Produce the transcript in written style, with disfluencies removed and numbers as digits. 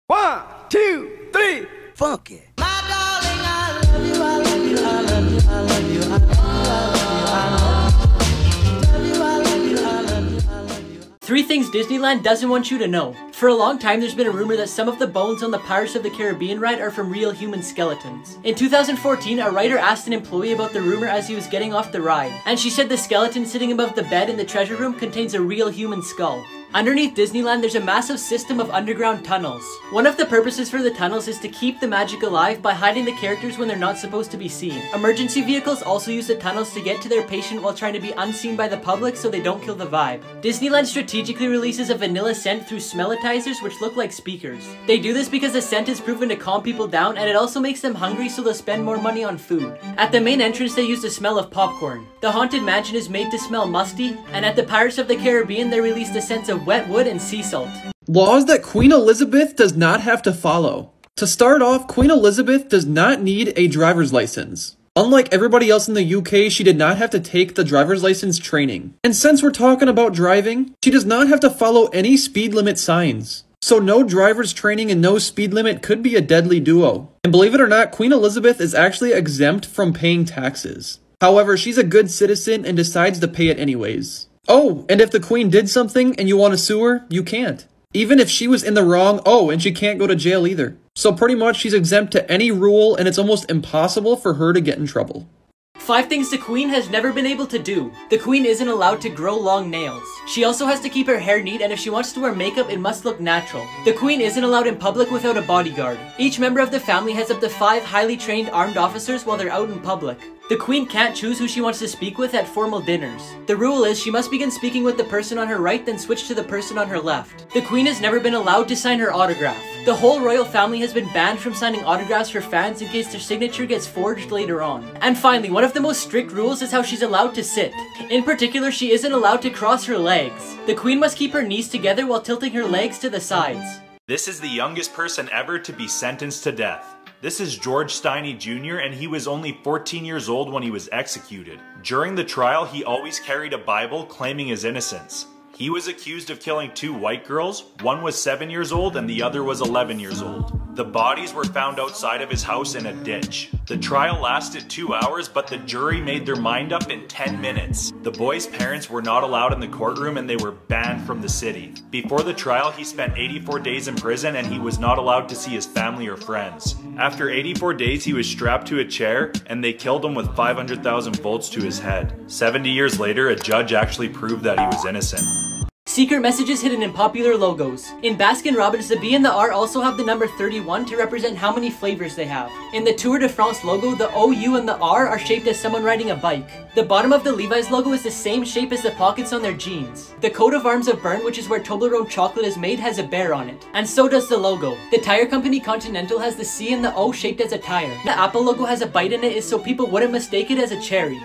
1, 2, 3, funk it. My darling, I love you, I love you, I love you, I love you, I love you, I love you, I love you, I love you. 3 things Disneyland doesn't want you to know. For a long time, there's been a rumor that some of the bones on the Pirates of the Caribbean ride are from real human skeletons. In 2014, a writer asked an employee about the rumor as he was getting off the ride, and she said the skeleton sitting above the bed in the treasure room contains a real human skull. Underneath Disneyland, there's a massive system of underground tunnels. One of the purposes for the tunnels is to keep the magic alive by hiding the characters when they're not supposed to be seen. Emergency vehicles also use the tunnels to get to their patient while trying to be unseen by the public so they don't kill the vibe. Disneyland strategically releases a vanilla scent through smellitizers which look like speakers. They do this because the scent is proven to calm people down, and it also makes them hungry so they'll spend more money on food. At the main entrance, they use the smell of popcorn. The Haunted Mansion is made to smell musty, and at the Pirates of the Caribbean, they release the scents of wet wood and sea salt. Laws that Queen Elizabeth does not have to follow. To start off, Queen Elizabeth does not need a driver's license. Unlike everybody else in the UK, she did not have to take the driver's license training. And since we're talking about driving, she does not have to follow any speed limit signs. So no driver's training and no speed limit could be a deadly duo. And believe it or not, Queen Elizabeth is actually exempt from paying taxes. However, she's a good citizen and decides to pay it anyways. Oh, and if the Queen did something and you want to sue her, you can't. Even if she was in the wrong, and she can't go to jail either. So pretty much she's exempt to any rule, and it's almost impossible for her to get in trouble. 5 things the Queen has never been able to do. The Queen isn't allowed to grow long nails. She also has to keep her hair neat, and if she wants to wear makeup, it must look natural. The Queen isn't allowed in public without a bodyguard. Each member of the family has up to 5 highly trained armed officers while they're out in public. The Queen can't choose who she wants to speak with at formal dinners. The rule is she must begin speaking with the person on her right, then switch to the person on her left. The Queen has never been allowed to sign her autograph. The whole royal family has been banned from signing autographs for fans in case their signature gets forged later on. And finally, one of the most strict rules is how she's allowed to sit. In particular, she isn't allowed to cross her legs. The Queen must keep her knees together while tilting her legs to the sides. This is the youngest person ever to be sentenced to death. This is George Steiny Jr., and he was only 14 years old when he was executed. During the trial, he always carried a Bible claiming his innocence. He was accused of killing 2 white girls. One was 7 years old and the other was 11 years old. The bodies were found outside of his house in a ditch. The trial lasted 2 hours, but the jury made their mind up in 10 minutes. The boy's parents were not allowed in the courtroom and they were banned from the city. Before the trial, he spent 84 days in prison and he was not allowed to see his family or friends. After 84 days, he was strapped to a chair and they killed him with 500,000 volts to his head. 70 years later, a judge actually proved that he was innocent. Secret messages hidden in popular logos. In Baskin-Robbins, the B and the R also have the number 31 to represent how many flavors they have. In the Tour de France logo, the O, U, and the R are shaped as someone riding a bike. The bottom of the Levi's logo is the same shape as the pockets on their jeans. The coat of arms of Bern, which is where Toblerone chocolate is made, has a bear on it. And so does the logo. The tire company Continental has the C and the O shaped as a tire. The Apple logo has a bite in it so people wouldn't mistake it as a cherry.